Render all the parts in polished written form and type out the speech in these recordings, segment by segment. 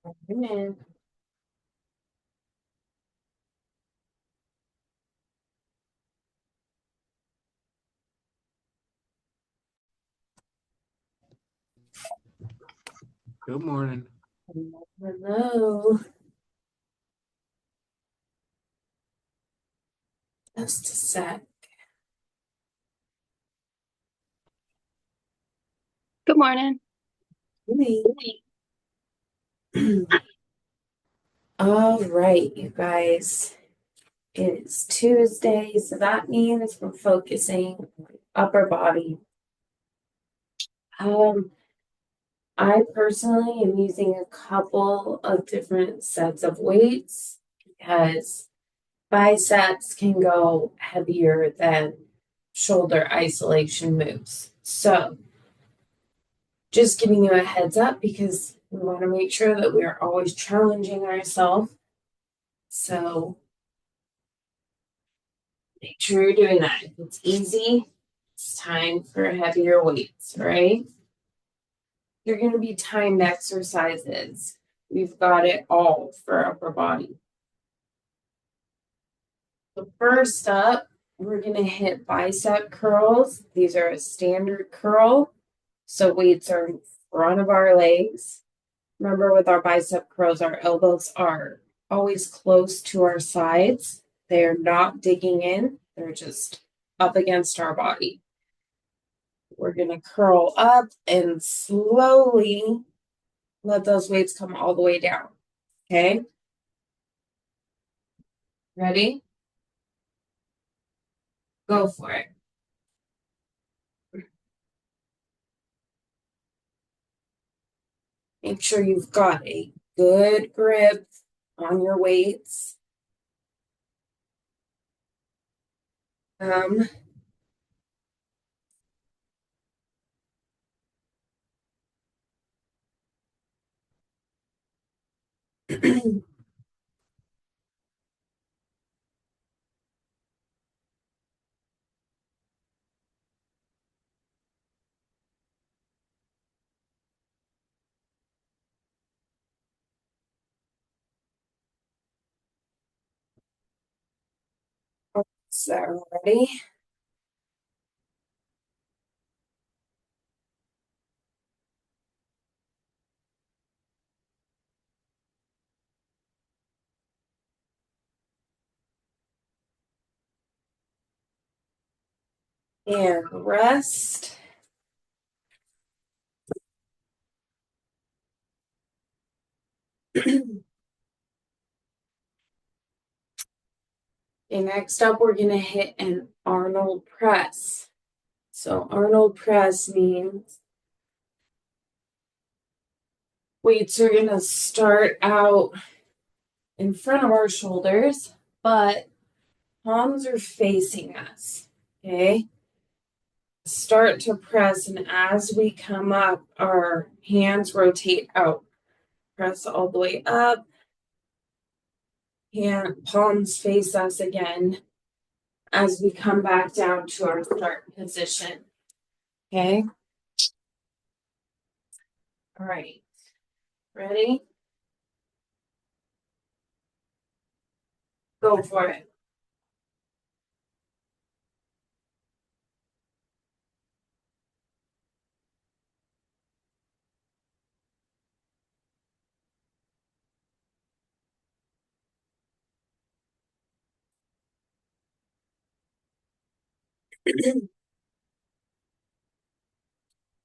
Amen. Good morning. Hello. Just a sec. Good morning. All right, you guys. It's Tuesday, so that means we're focusing on upper body. I personally am using a couple of different sets of weights because biceps can go heavier than shoulder isolation moves. So, just giving you a heads up because we want to make sure that we are always challenging ourselves. So, make sure you're doing that. If it's easy, it's time for heavier weights, right? They're going to be timed exercises. We've got it all for upper body. So first up, we're going to hit bicep curls. These are a standard curl. So weights are in front of our legs. Remember, with our bicep curls, our elbows are always close to our sides. They are not digging in, they're just up against our body. We're going to curl up and slowly let those weights come all the way down. Okay? Ready? Go for it. Make sure you've got a good grip on your weights. So, ready? And rest. Okay, next up, we're going to hit an Arnold press. So, Arnold press means weights are going to start out in front of our shoulders, but palms are facing us. Okay. Start to press, and as we come up, our hands rotate out. Press all the way up. Hand, palms face us again as we come back down to our start position. Okay. All right. Ready? Go for it.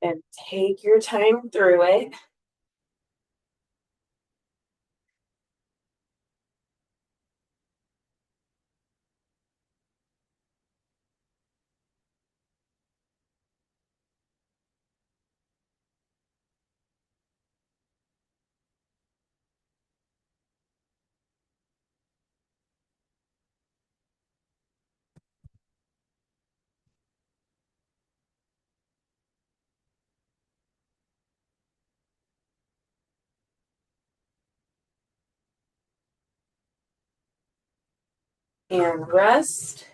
And take your time through it. And rest.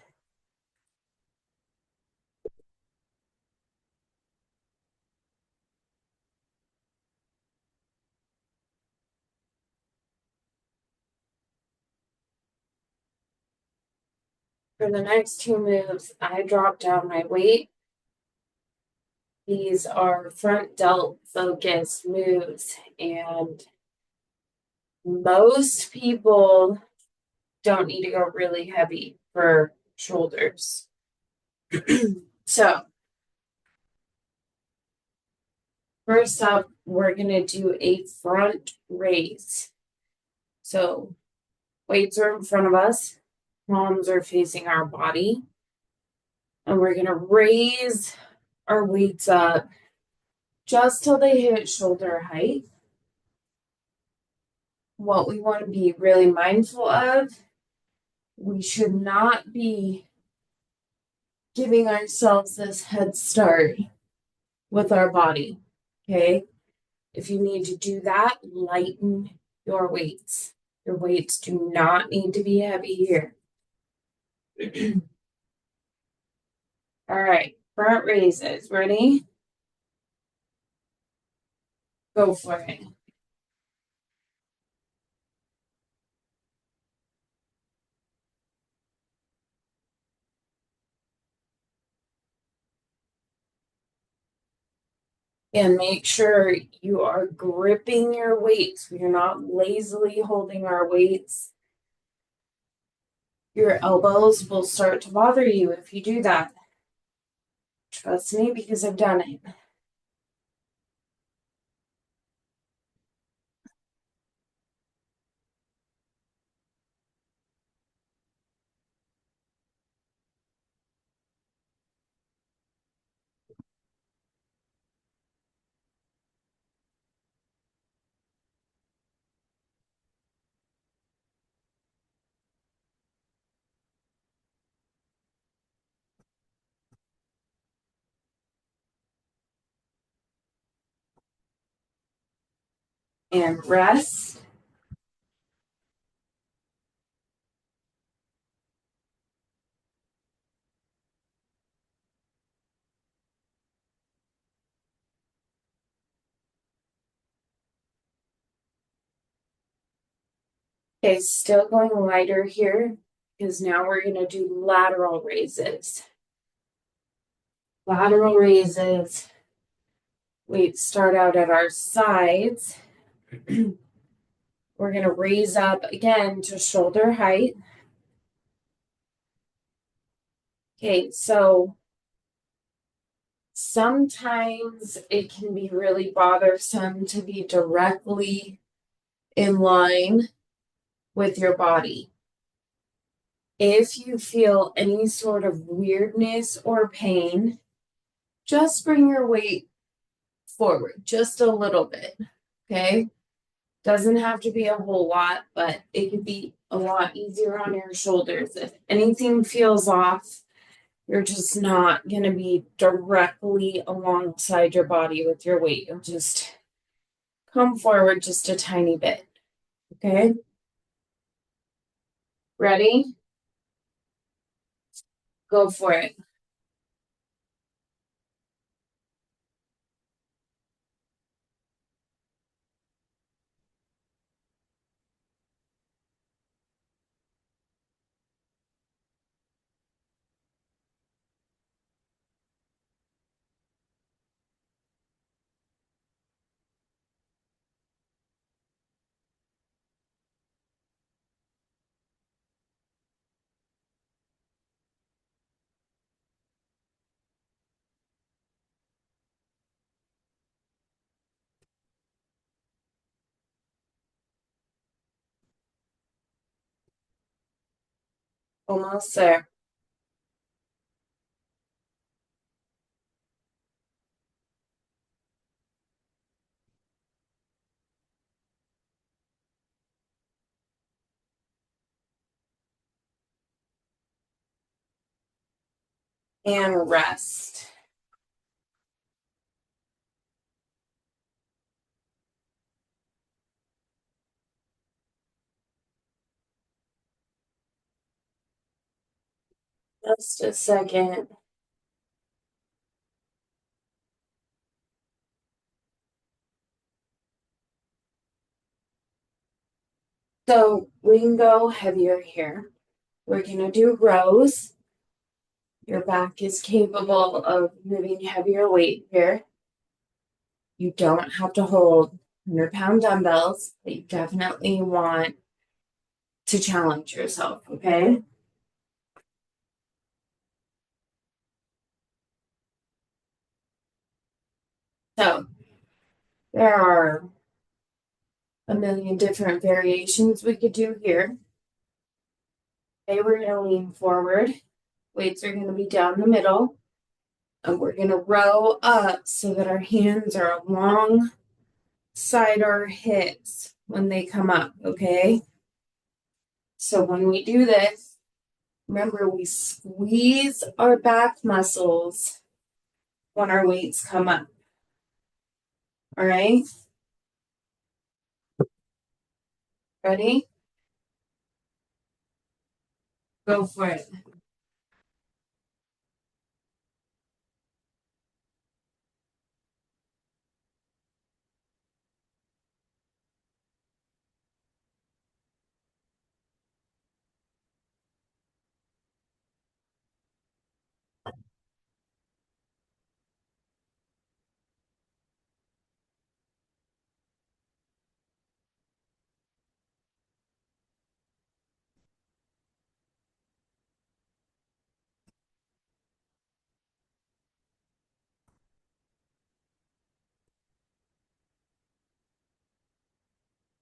For the next two moves, I drop down my weight. These are front delt focused moves, and most people don't need to go really heavy for shoulders. So, first up, we're going to do a front raise. So, weights are in front of us, palms are facing our body, and we're going to raise our weights up just till they hit shoulder height. What we want to be really mindful of, we should not be giving ourselves this head start with our body. Okay. If you need to do that, lighten your weights. Your weights do not need to be heavy here. All right. Front raises. Ready? Go for it. And make sure you are gripping your weights. You're not lazily holding our weights. Your elbows will start to bother you if you do that. Trust me, because I've done it. And rest. Okay, still going lighter here because now we're going to do lateral raises. Lateral raises. Weights start out at our sides. We're going to raise up again to shoulder height. Okay, so sometimes it can be really bothersome to be directly in line with your body. If you feel any sort of weirdness or pain, just bring your weight forward just a little bit. Okay. Doesn't have to be a whole lot, but it could be a lot easier on your shoulders. If anything feels off, you're just not going to be directly alongside your body with your weight. You'll just come forward just a tiny bit. Okay. Ready? Go for it. Almost there. And rest. Just a second. So we can go heavier here. We're gonna do rows. Your back is capable of moving heavier weight here. You don't have to hold 100-pound dumbbells, but you definitely want to challenge yourself, okay? So there are a million different variations we could do here. Okay, we're gonna lean forward. Weights are gonna be down the middle. And we're gonna row up so that our hands are alongside our hips when they come up, okay? So when we do this, remember we squeeze our back muscles when our weights come up. All right? Ready? Go for it.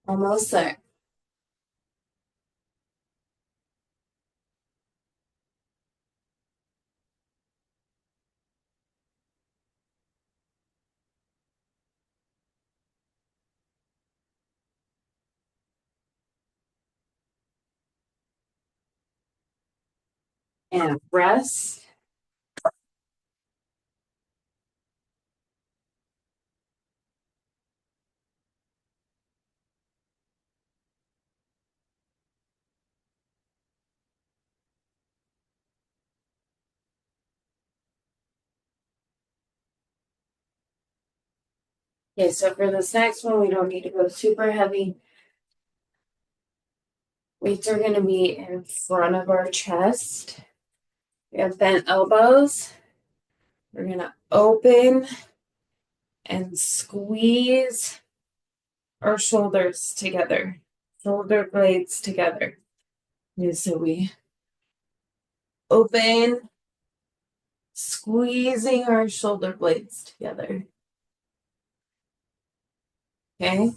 Almost there. And rest. Okay, so for this next one, we don't need to go super heavy. Weights are gonna be in front of our chest. We have bent elbows. We're gonna open and squeeze our shoulders together, shoulder blades together. And so we open, squeezing our shoulder blades together. Okay,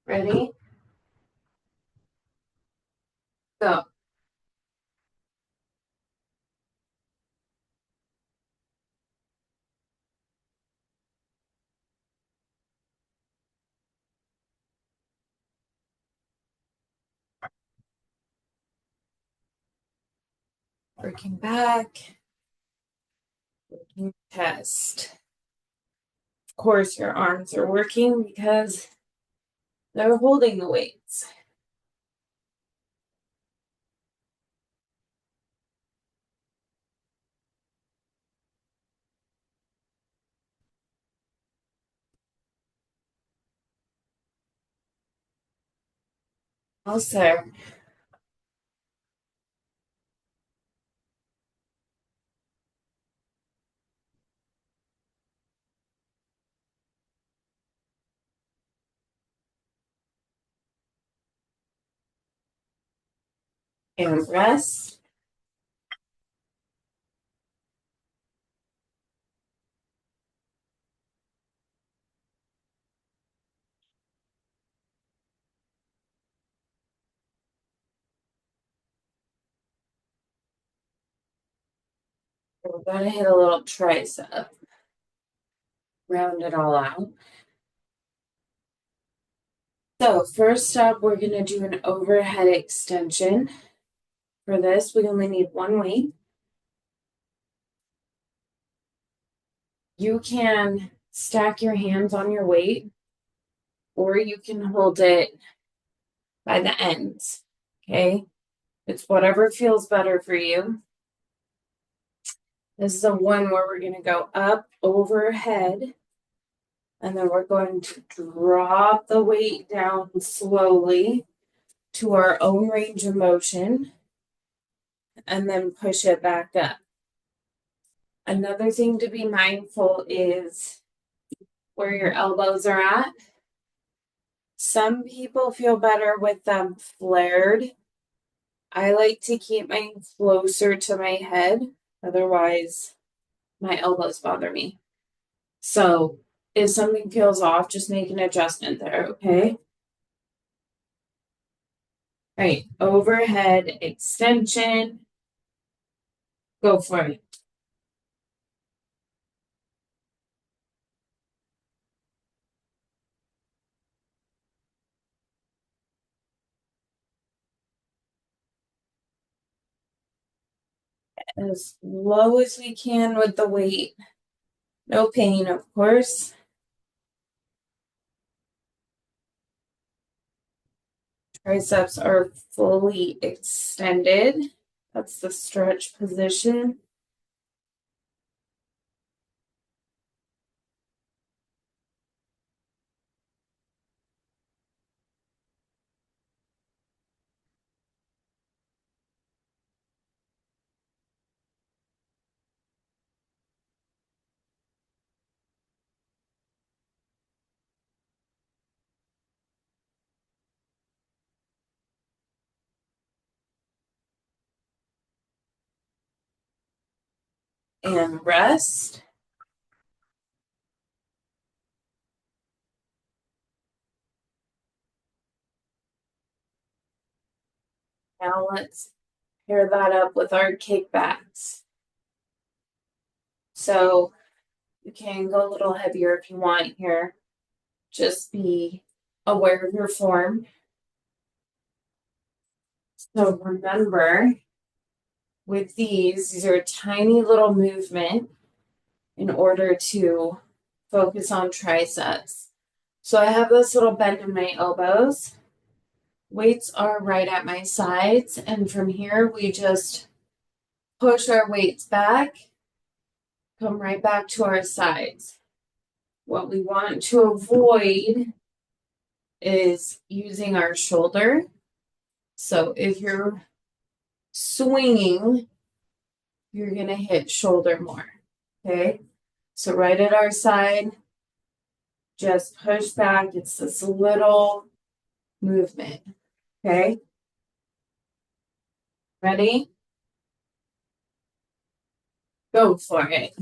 ready? Go. Working back, working chest. Of course, your arms are working because they're holding the weights. Also, and rest. We're gonna hit a little tricep. Round it all out. So first up, we're gonna do an overhead extension. For this, we only need one weight. You can stack your hands on your weight, or you can hold it by the ends. Okay, it's whatever feels better for you. This is a one where we're going to go up overhead, and then we're going to drop the weight down slowly to our own range of motion and then push it back up. Another thing to be mindful is where your elbows are at. Some people feel better with them flared. I like to keep mine closer to my head, otherwise, my elbows bother me. So, if something feels off, just make an adjustment there, okay? All right, overhead extension. Go for it. As low as we can with the weight. No pain, of course. Triceps are fully extended. That's the stretch position. And rest. Now let's pair that up with our kickbacks. So you can go a little heavier if you want here. Just be aware of your form. So remember, with these are a tiny little movement in order to focus on triceps. So I have this little bend in my elbows. Weights are right at my sides, and from here we just push our weights back, come right back to our sides. What we want to avoid is using our shoulder. So if you're swinging, you're going to hit shoulder more. Okay. So right at our side, just push back. It's this little movement. Okay. Ready? Go for it.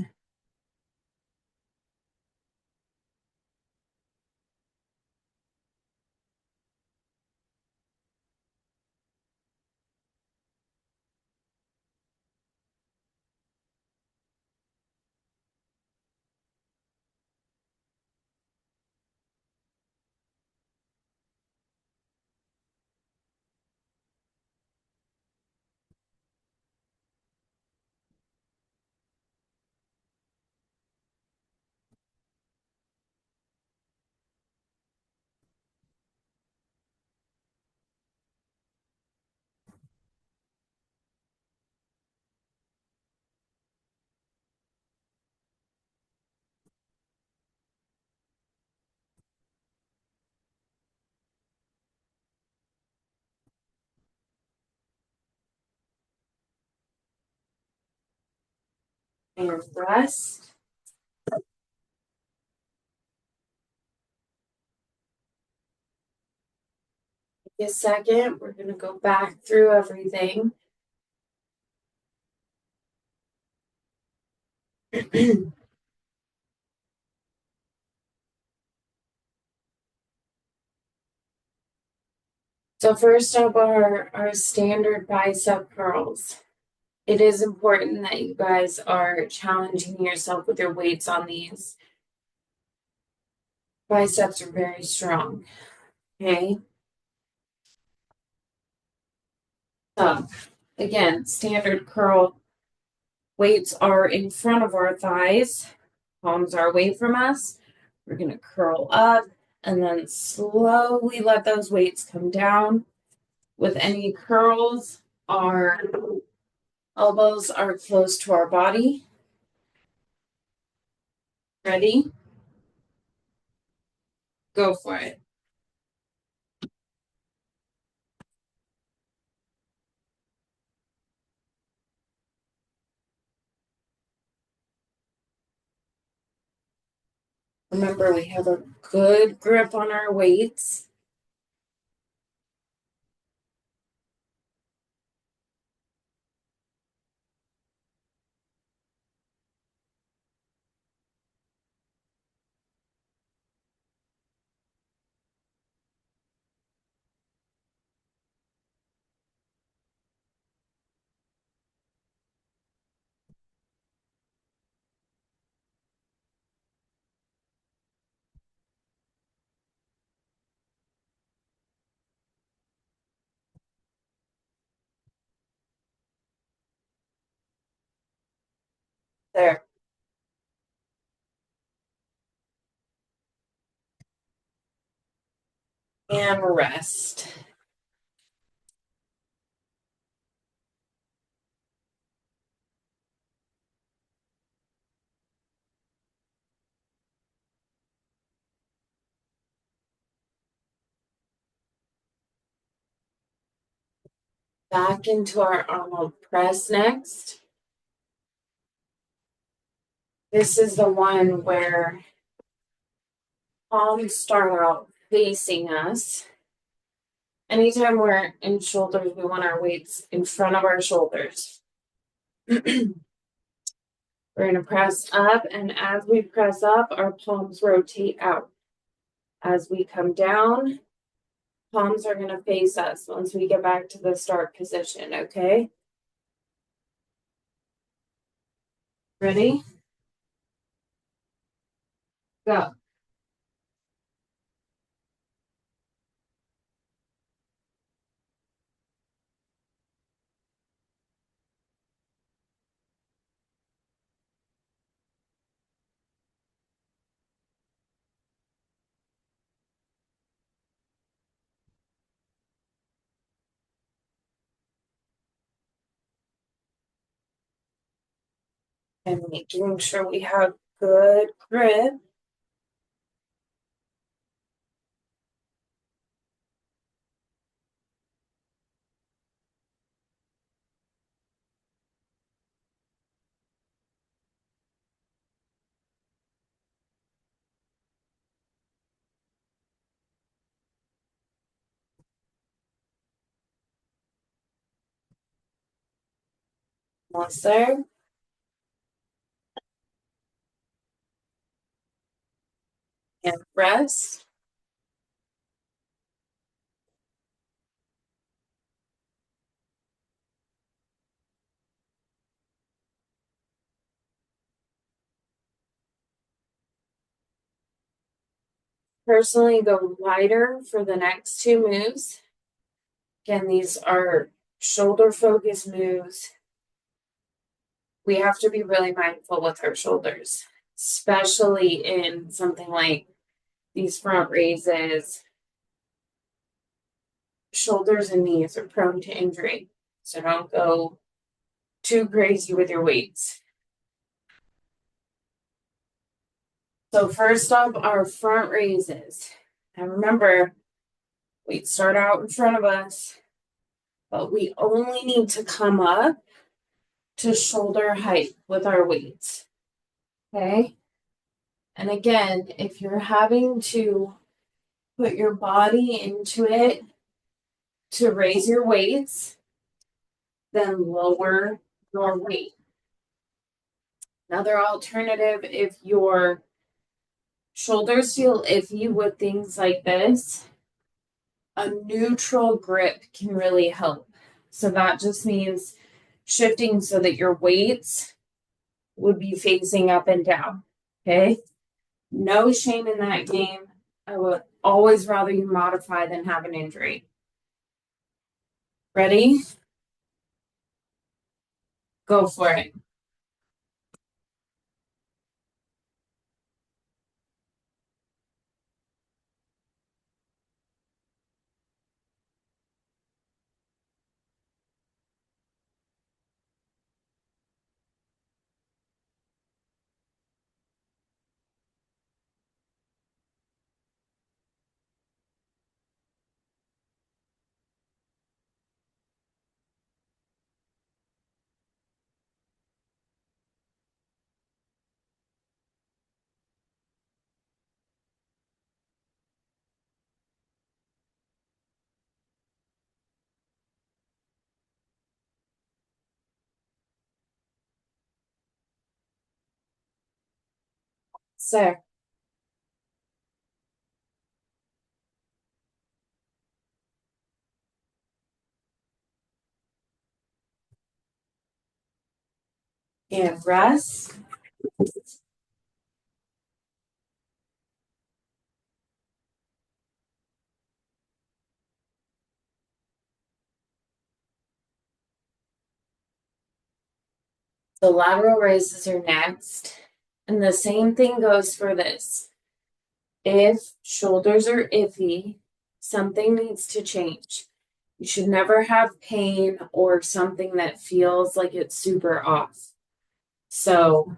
And rest. Take a second. We're going to go back through everything. So first up are our standard bicep curls. It is important that you guys are challenging yourself with your weights on these. Biceps are very strong. Okay. So again, standard curl weights are in front of our thighs, palms are away from us. We're going to curl up and then slowly let those weights come down. With any curls, our elbows are close to our body. Ready? Go for it. Remember, we have a good grip on our weights. There. And rest. Back into our Arnold press next. This is the one where palms start out facing us. Anytime we're in shoulders, we want our weights in front of our shoulders. We're going to press up, and as we press up, our palms rotate out. As we come down, palms are going to face us once we get back to the start position, okay? Ready? Go. And making sure we have good grip. Almost there. And rest. Personally, go lighter for the next two moves. Again, these are shoulder focus moves. We have to be really mindful with our shoulders, especially in something like these front raises. Shoulders and knees are prone to injury, so don't go too crazy with your weights. So first up, our front raises. And remember, we start out in front of us, but we only need to come up to shoulder height with our weights. Okay? And again, if you're having to put your body into it to raise your weights, then lower your weight. Another alternative, if your shoulders feel iffy with things like this, a neutral grip can really help. So that just means shifting so that your weights would be facing up and down. Okay. No shame in that game. I would always rather you modify than have an injury. Ready? Go for it. So, and rest. The lateral raises are next. And the same thing goes for this. If shoulders are iffy, something needs to change. You should never have pain or something that feels like it's super off. So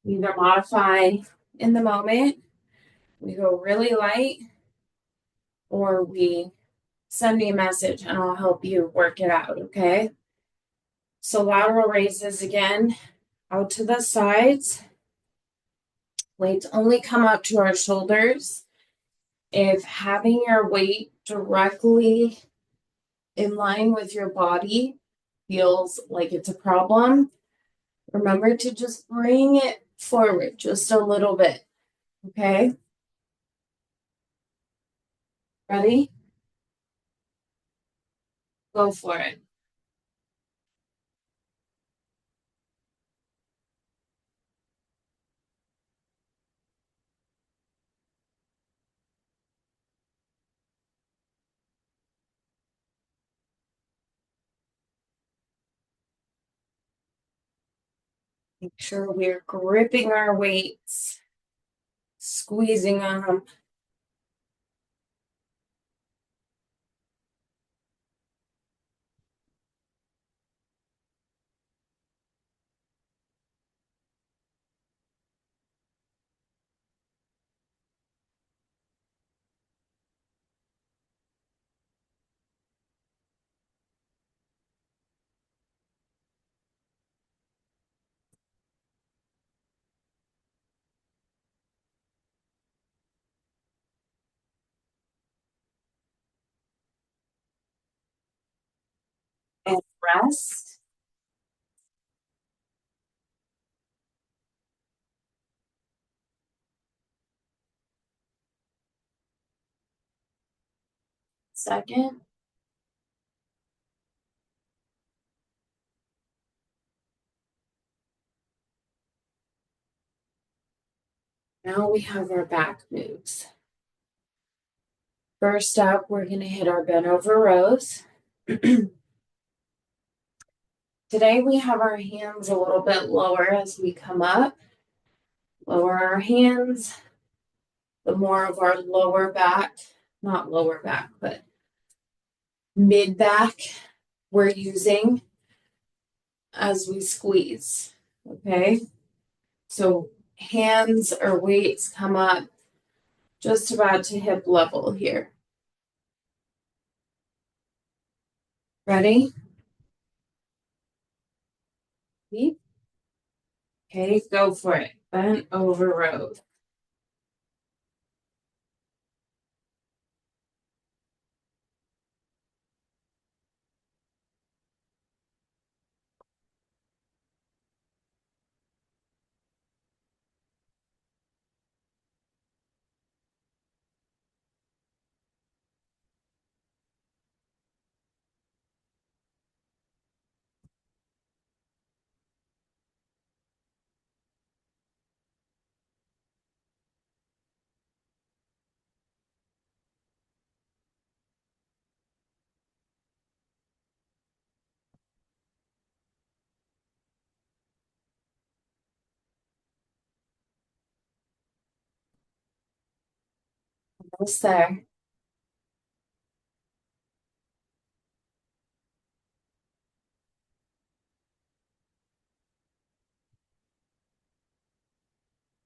either modify in the moment, we go really light, or we send me a message and I'll help you work it out, okay? So lateral raises again, out to the sides. Weights only come up to our shoulders. If having your weight directly in line with your body feels like it's a problem, remember to just bring it forward just a little bit. Okay? Ready? Go for it. Make sure we're gripping our weights, squeezing them. And rest. Second. Now we have our back moves. First up, we're going to hit our bent over rows. Today we have our hands a little bit lower as we come up. Lower our hands, the more of our lower back, not lower back, but mid back we're using as we squeeze. Okay. So hands or weights come up just about to hip level here. Ready? Okay, go for it. Bent over row. Almost there.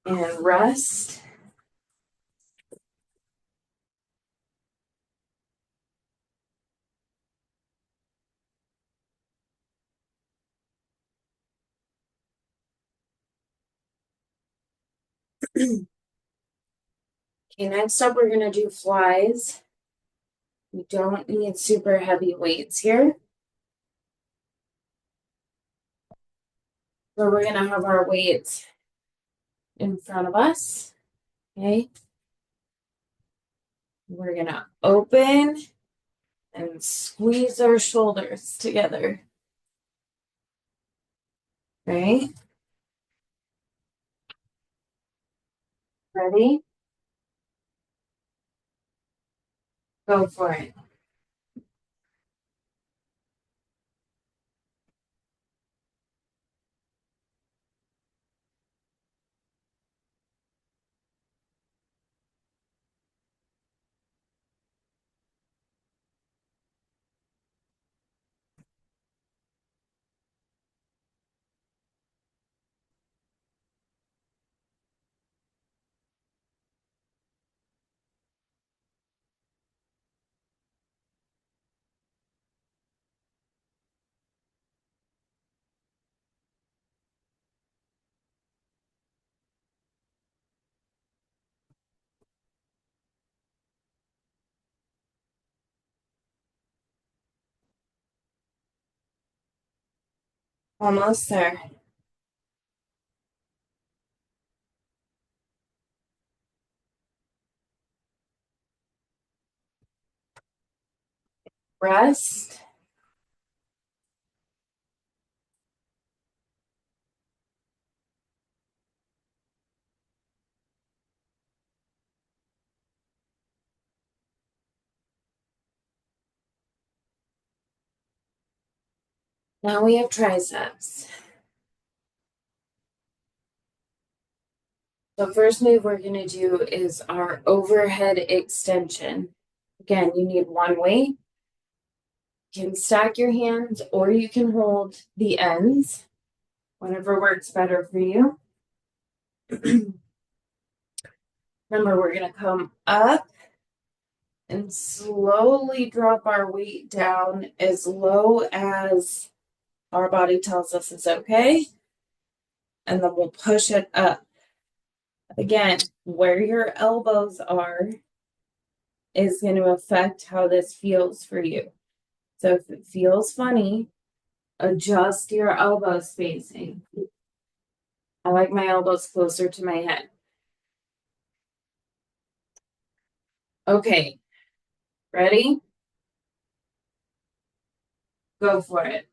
And rest. Okay, next up, we're going to do flies. We don't need super heavy weights here. So we're going to have our weights in front of us. Okay. We're gonna open and squeeze our shoulders together. Right? Ready? Go for it. Almost there. Rest. Now we have triceps. The first move we're going to do is our overhead extension. Again, you need one weight. You can stack your hands or you can hold the ends, whatever works better for you. Remember, we're going to come up and slowly drop our weight down as low as our body tells us is okay. And then we'll push it up. Again, where your elbows are is going to affect how this feels for you. So if it feels funny, adjust your elbow spacing. I like my elbows closer to my head. Okay, ready? Go for it.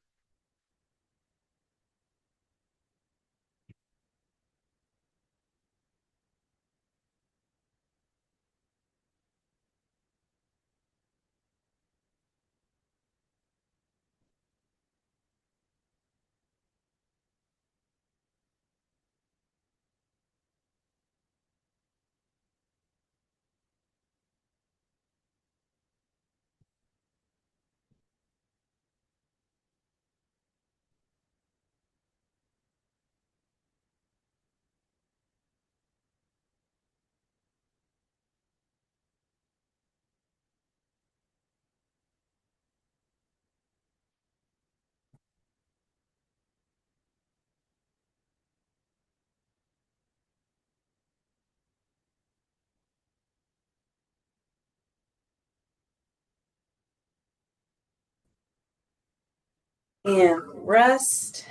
And rest.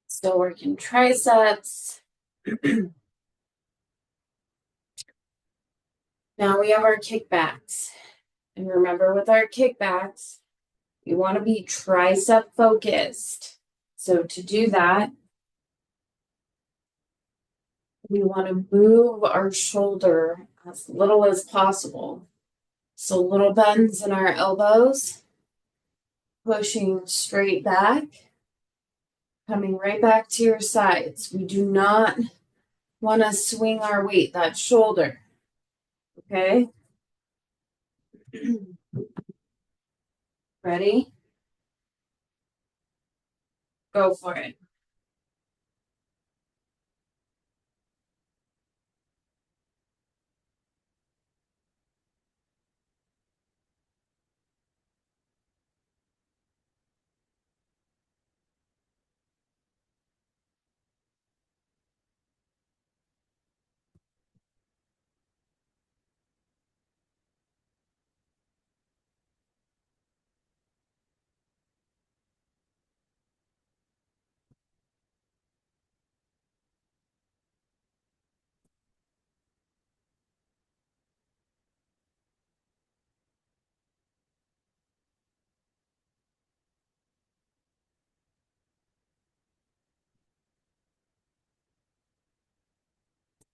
Still working triceps. Now we have our kickbacks. And remember, with our kickbacks, we want to be tricep focused. So to do that, we want to move our shoulder as little as possible. So little bends in our elbows, pushing straight back, coming right back to your sides. We do not want to swing our weight, that shoulder. Okay? Ready? Go for it.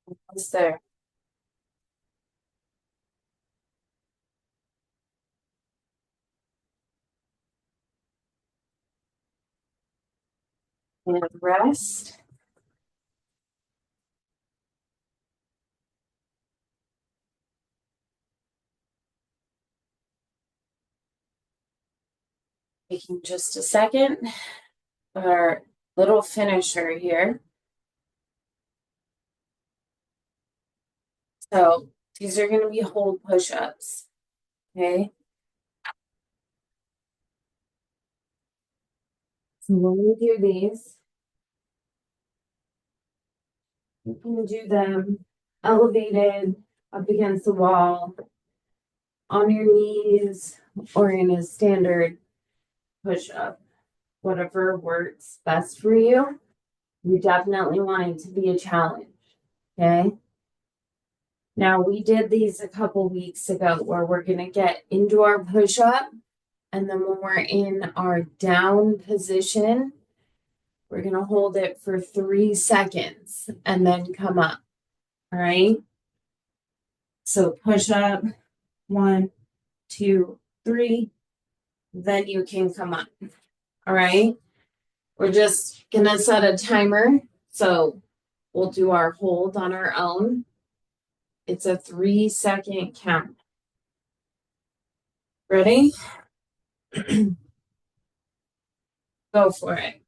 Almost there. And rest. Taking just a second. Our little finisher here. So these are going to be hold push-ups. Okay. So when we do these, you can do them elevated up against the wall, on your knees, or in a standard push-up. Whatever works best for you. You definitely want it to be a challenge. Okay. Now we did these a couple weeks ago where we're going to get into our push-up, and then when we're in our down position, we're going to hold it for 3 seconds and then come up. All right. So push up, 1, 2, 3, then you can come up. All right. We're just going to set a timer. So we'll do our hold on our own. It's a 3-second count. Ready? Go for it.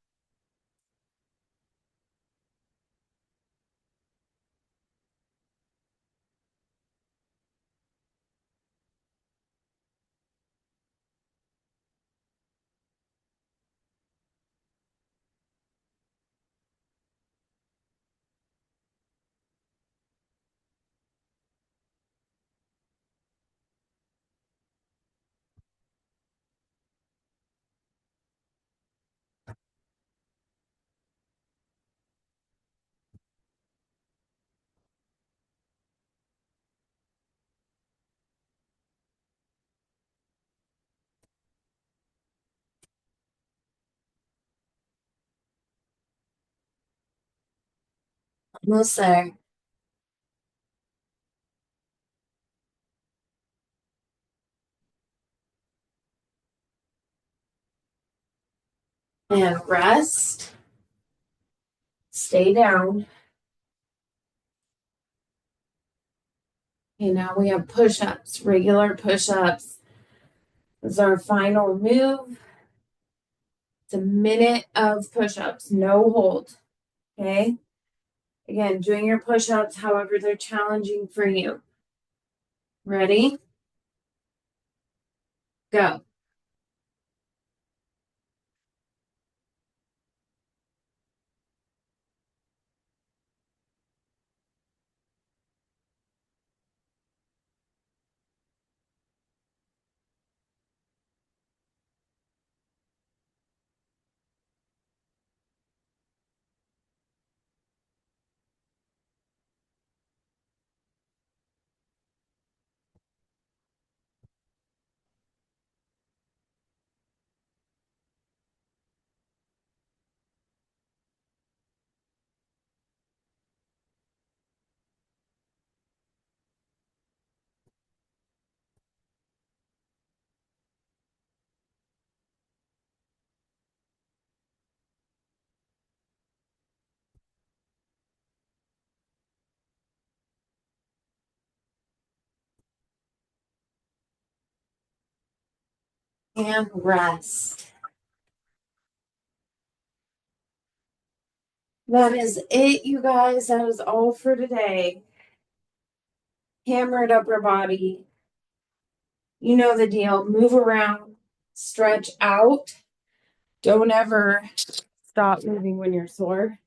Almost there. And rest. Stay down. Okay, now we have push-ups, regular push-ups. This is our final move. It's a minute of push-ups, no hold. Okay. Again, doing your push-ups however they're challenging for you. Ready? Go. And rest. That is it, you guys. That is all for today. Hammered upper body. You know the deal. Move around, stretch out. Don't ever stop moving when you're sore.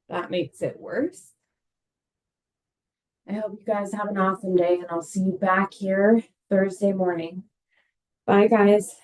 That makes it worse. I hope you guys have an awesome day, and I'll see you back here Thursday morning. Bye, guys.